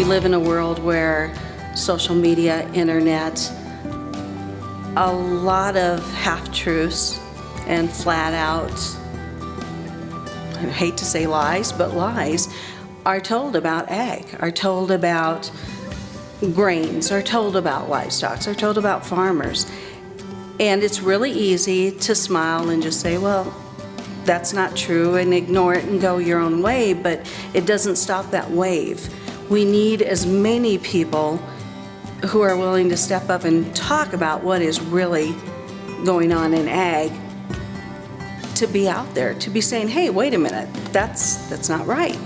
live in a world where social media, internet, a lot of half-truths and flat-out, I hate to say lies, but lies, are told about ag, are told about grains, are told about livestock, are told about farmers. And it's really easy to smile and just say, well, that's not true, and ignore it and go your own way, but it doesn't stop that wave. We need as many people who are willing to step up and talk about what is really going on in ag, to be out there, to be saying, hey, wait a minute, that's not right.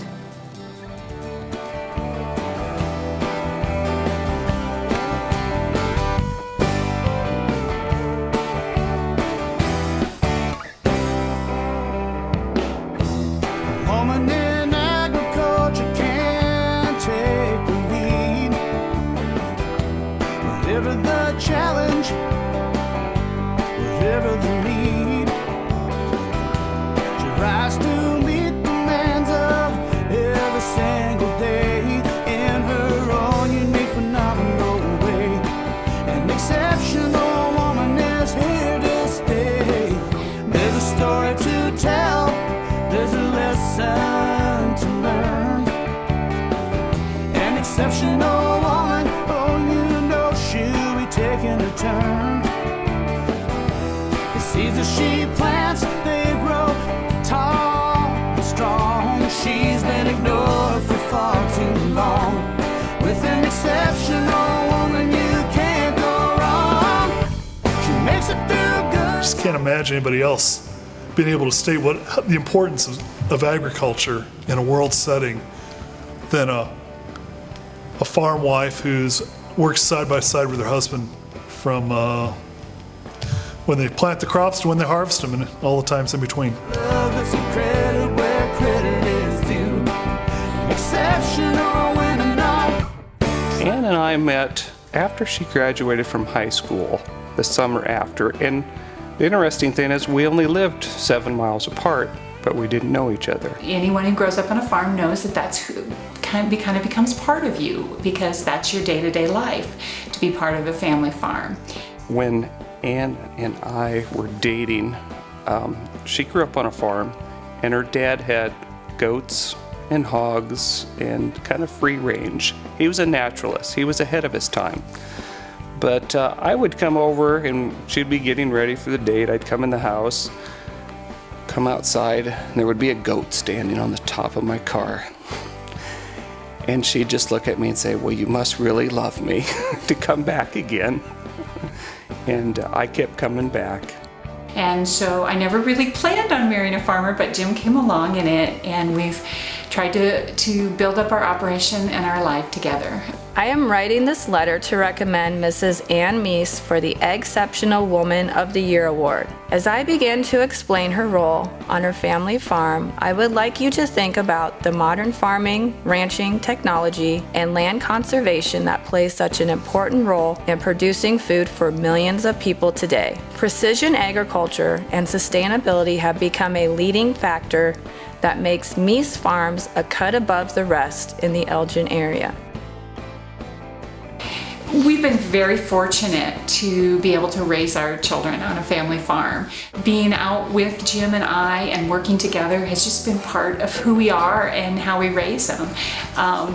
Woman in agriculture can take the lead. Whatever the challenge, whatever the need, she rise to meet the demands of every single day in her own unique, phenomenal way. An exceptional woman is here to stay. There's a story to tell, there's a lesson to learn. An exceptional woman, oh, you know she'll be taking a turn. The seeds that she plants, they grow tall and strong. She's been ignored for far too long. With an exceptional woman, you can't go wrong. She makes it through good. Just can't imagine anybody else being able to state what the importance of agriculture in a world setting than a farm wife who's works side by side with her husband from when they plant the crops to when they harvest them and all the times in between. Love gives some credit where credit is due. Exceptional women know. Ann and I met after she graduated from high school, the summer after, and the interesting thing is we only lived 7 miles apart, but we didn't know each other. Anyone who grows up on a farm knows that that's who kind of becomes part of you, because that's your day-to-day life, to be part of a family farm. When Ann and I were dating, she grew up on a farm, and her dad had goats and hogs and kind of free range. He was a naturalist. He was ahead of his time. But I would come over and she'd be getting ready for the date. I'd come in the house, come outside, and there would be a goat standing on the top of my car. And she'd just look at me and say, well, you must really love me to come back again. And I kept coming back. And so I never really planned on marrying a farmer, but Jim came along in it, and we've tried to build up our operation and our life together. I am writing this letter to recommend Mrs. Ann Meese for the Agceptional Woman of the Year Award. As I begin to explain her role on her family farm, I would like you to think about the modern farming, ranching, technology, and land conservation that plays such an important role in producing food for millions of people today. Precision agriculture and sustainability have become a leading factor that makes Meese Farms a cut above the rest in the Elgin area. We've been very fortunate to be able to raise our children on a family farm. Being out with Jim and I and working together has just been part of who we are and how we raise them.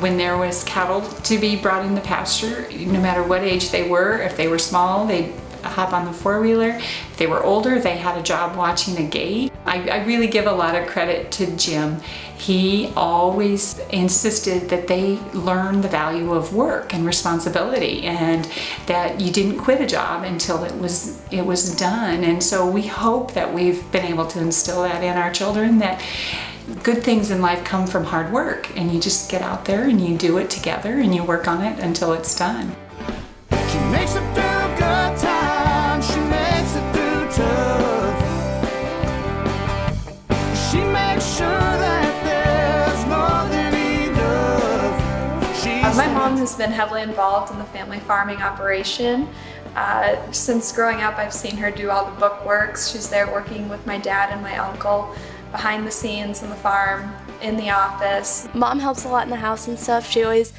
When there was cattle to be brought in the pasture, no matter what age they were, if they were small, they'd hop on the four-wheeler. If they were older, they had a job watching a gate. I really give a lot of credit to Jim. He always insisted that they learn the value of work and responsibility, and that you didn't quit a job until it was done. And so we hope that we've been able to instill that in our children, that good things in life come from hard work, and you just get out there and you do it together and you work on it until it's done. She makes it through good times, she makes it through tough. She makes sure that there's more than enough. My mom has been heavily involved in the family farming operation. Since growing up, I've seen her do all the book works. She's there working with my dad and my uncle behind the scenes on the farm, in the office. Mom helps a lot in the house and stuff. She always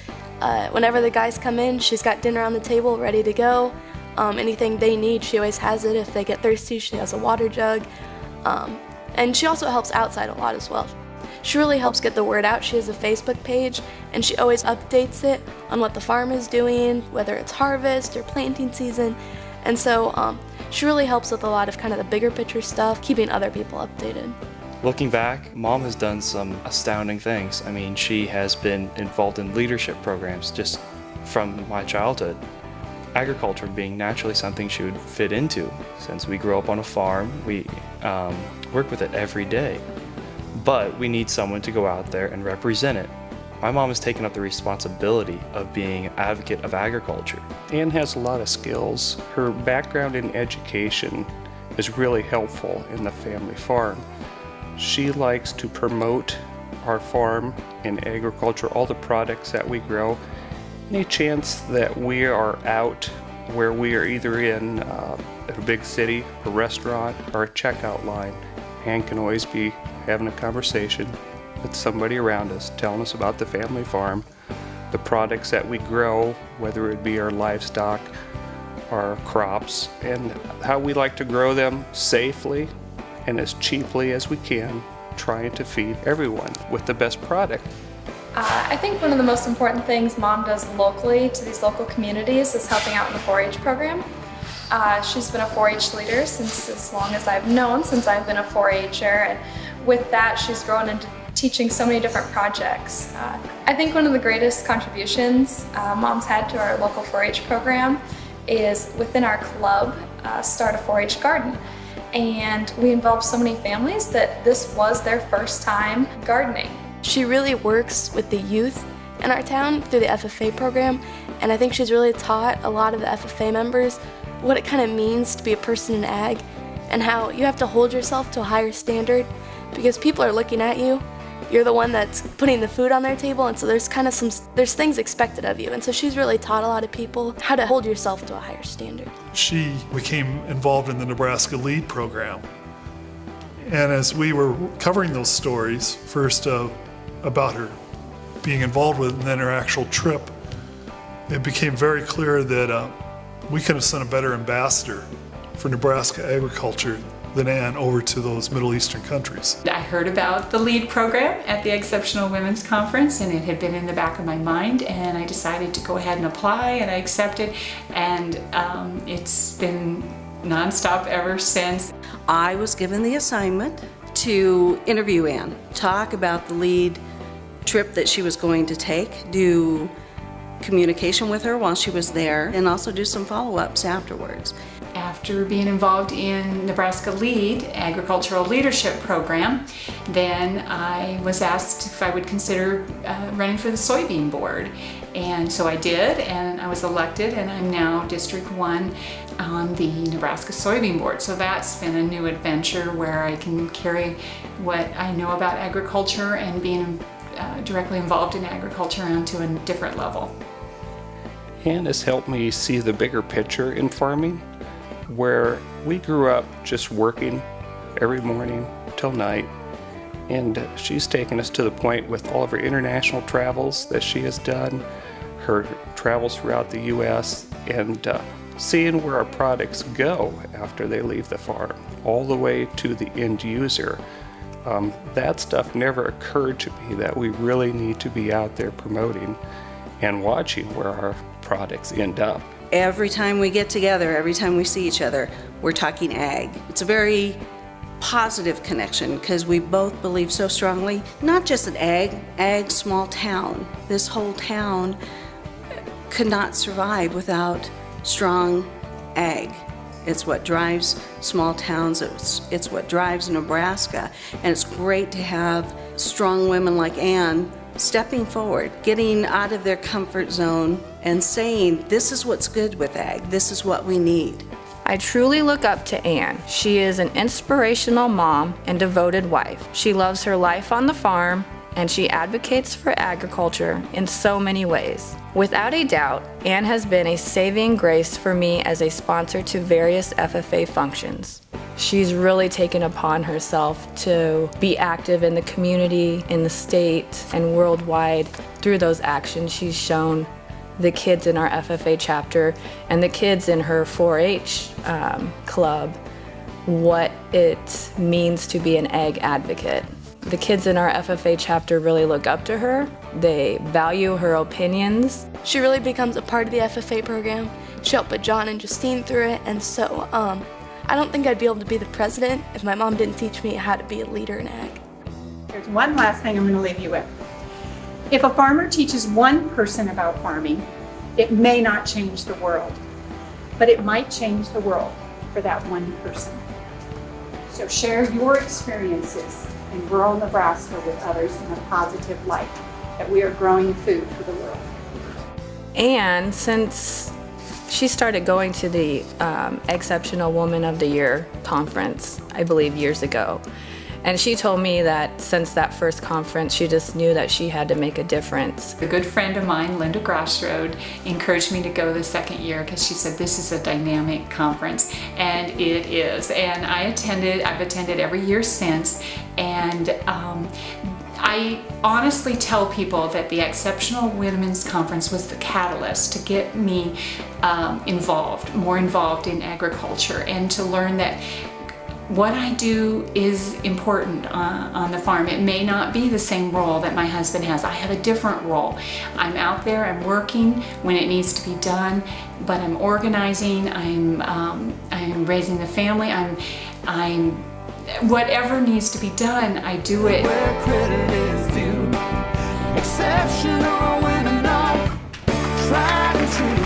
Whenever the guys come in, she's got dinner on the table ready to go. Anything they need, she always has it. If they get thirsty, she has a water jug. And she also helps outside a lot as well. She really helps get the word out. She has a Facebook page, and she always updates it on what the farm is doing, whether it's harvest or planting season. And so she really helps with a lot of kind of the bigger picture stuff, keeping other people updated. Looking back, Mom has done some astounding things. I mean, she has been involved in leadership programs just from my childhood. Agriculture being naturally something she would fit into. Since we grew up on a farm, we work with it every day. But we need someone to go out there and represent it. My mom has taken up the responsibility of being an advocate of agriculture. Ann has a lot of skills. Her background in education is really helpful in the family farm. She likes to promote our farm and agriculture, all the products that we grow. Any chance that we are out where we are either in a big city, a restaurant, or a checkout line, Ann can always be having a conversation with somebody around us, telling us about the family farm, the products that we grow, whether it be our livestock, our crops, and how we like to grow them safely and as cheaply as we can, trying to feed everyone with the best product. I think one of the most important things Mom does locally to these local communities is helping out in the 4-H program. She's been a 4-H leader since as long as I've known, since I've been a 4-H'er, and with that she's grown into teaching so many different projects. I think one of the greatest contributions Mom's had to our local 4-H program is within our club, start a 4-H garden. And we involved so many families that this was their first time gardening. She really works with the youth in our town through the FFA program, and I think she's really taught a lot of the FFA members what it kind of means to be a person in ag and how you have to hold yourself to a higher standard because people are looking at you. You're the one that's putting the food on their table, and so there's kind of there's things expected of you, and so she's really taught a lot of people how to hold yourself to a higher standard. She became involved in the Nebraska LEAD program. And as we were covering those stories, first about her being involved with it and then her actual trip, it became very clear that we could have sent a better ambassador for Nebraska agriculture than Ann over to those Middle Eastern countries. I heard about the LEAD program at the Agceptional Women's Conference, and it had been in the back of my mind, and I decided to go ahead and apply, and I accepted, and it's been nonstop ever since. I was given the assignment to interview Ann, talk about the LEAD trip that she was going to take, do communication with her while she was there, and also do some follow-ups afterwards. After being involved in Nebraska LEAD, Agricultural Leadership Program, then I was asked if I would consider running for the soybean board. And so I did, and I was elected, and I'm now District 1 on the Nebraska soybean board. So that's been a new adventure where I can carry what I know about agriculture and being directly involved in agriculture onto a different level. Ann has helped me see the bigger picture in farming, where we grew up just working every morning till night, and she's taken us to the point with all of her international travels that she has done, her travels throughout the U.S., and seeing where our products go after they leave the farm, all the way to the end user. That stuff never occurred to me that we really need to be out there promoting and watching where our products end up. Every time we get together, every time we see each other, we're talking ag. It's a very positive connection because we both believe so strongly, not just an ag small town. This whole town could not survive without strong ag. It's what drives small towns, it's what drives Nebraska, and it's great to have strong women like Ann stepping forward, getting out of their comfort zone and saying, this is what's good with ag, this is what we need. I truly look up to Ann. She is an inspirational mom and devoted wife. She loves her life on the farm, and she advocates for agriculture in so many ways. Without a doubt, Ann has been a saving grace for me as a sponsor to various FFA functions. She's really taken upon herself to be active in the community, in the state, and worldwide. Through those actions, she's shown the kids in our FFA chapter and the kids in her 4-H club what it means to be an egg advocate. The kids in our FFA chapter really look up to her. They value her opinions. She really becomes a part of the FFA program. She helped put John and Justine through it, and so I don't think I'd be able to be the president if my mom didn't teach me how to be a leader in ag. There's one last thing I'm going to leave you with. If a farmer teaches one person about farming, it may not change the world, but it might change the world for that one person. So share your experiences in rural Nebraska with others in a positive light, that we are growing food for the world. And since she started going to the Agceptional Woman of the Year conference, I believe years ago, and she told me that since that first conference, she just knew that she had to make a difference. A good friend of mine, Linda Grossroad, encouraged me to go the second year because she said this is a dynamic conference, and it is. And I've attended every year since, and I honestly tell people that the Agceptional Women's Conference was the catalyst to get me more involved in agriculture, and to learn that what I do is important on the farm. It may not be the same role that my husband has. I have a different role. I'm out there, I'm working when it needs to be done, but I'm organizing, I'm raising the family, I'm whatever needs to be done, I do it. Where credit is due, exceptional women know, tried and true.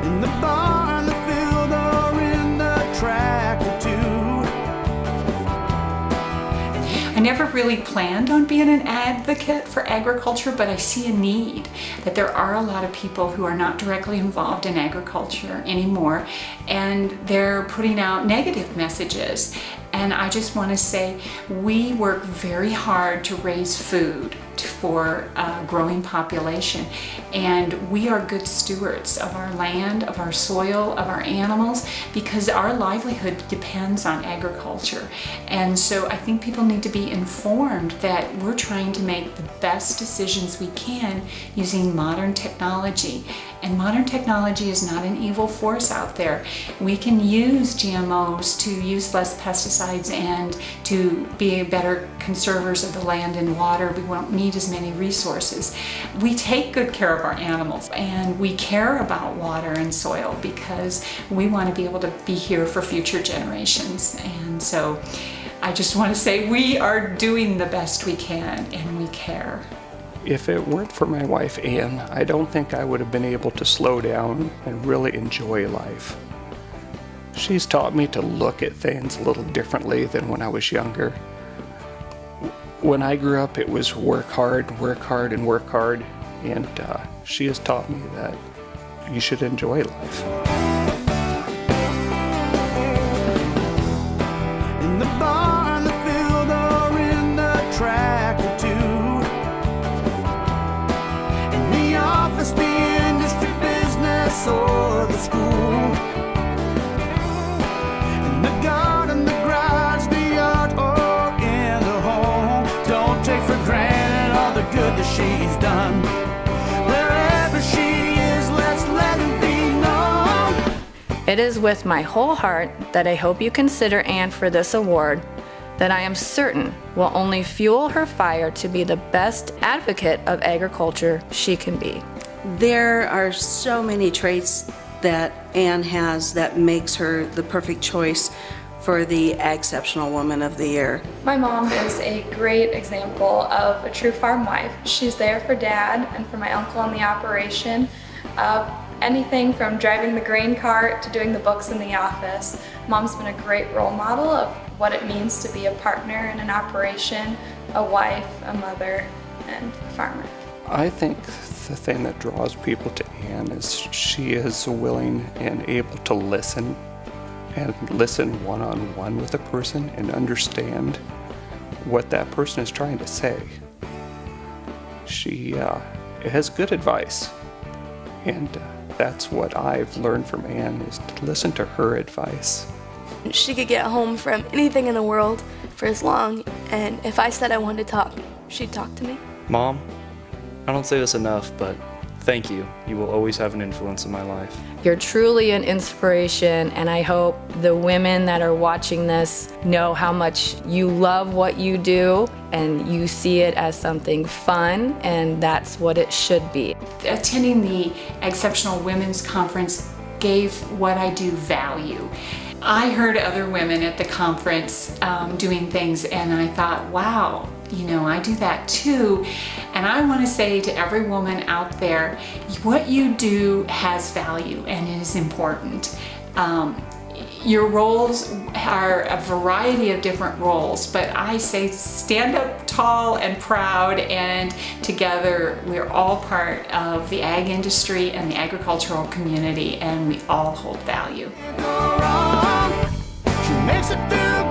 In the barn, the field, or in the tractor too. I never really planned on being an advocate for agriculture, but I see a need, that there are a lot of people who are not directly involved in agriculture anymore, and they're putting out negative messages. And I just want to say, we work very hard to raise food for a growing population, and we are good stewards of our land, of our soil, of our animals, because our livelihood depends on agriculture. And so I think people need to be informed that we're trying to make the best decisions we can using modern technology. And modern technology is not an evil force out there. We can use GMOs to use less pesticides and to be better conservers of the land and water. We won't need as many resources. We take good care of our animals, and we care about water and soil because we want to be able to be here for future generations. And so I just want to say we are doing the best we can, and we care. If it weren't for my wife, Ann, I don't think I would have been able to slow down and really enjoy life. She's taught me to look at things a little differently than when I was younger. When I grew up, it was work hard, and work hard, and she has taught me that you should enjoy life. In the barn, the field, or in the tractor too. In the office, the industry, business, or the school. In the garden, the garage, the yard, or in the home. Don't take for granted all the good that she's done. Wherever she is, let's let it be known. It is with my whole heart that I hope you consider Anne for this award, that I am certain will only fuel her fire to be the best advocate of agriculture she can be. There are so many traits that Anne has that makes her the perfect choice for the Agceptional Woman of the Year. My mom is a great example of a true farm wife. She's there for Dad and for my uncle in the operation. Anything from driving the grain cart to doing the books in the office. Mom's been a great role model of what it means to be a partner in an operation, a wife, a mother, and a farmer. I think the thing that draws people to Ann is she is willing and able to listen and listen one-on-one with a person and understand what that person is trying to say. She has good advice, and that's what I've learned from Anne, is to listen to her advice. She could get home from anything in the world for as long, and if I said I wanted to talk, she'd talk to me. Mom, I don't say this enough, but thank you. You will always have an influence in my life. You're truly an inspiration, and I hope the women that are watching this know how much you love what you do and you see it as something fun, and that's what it should be. Attending the Agceptional Women's Conference gave what I do value. I heard other women at the conference doing things, and I thought, wow, you know, I do that too. And I want to say to every woman out there, what you do has value and it is important. Your roles are a variety of different roles, but I say stand up tall and proud, and together we're all part of the ag industry and the agricultural community, and we all hold value. She makes it through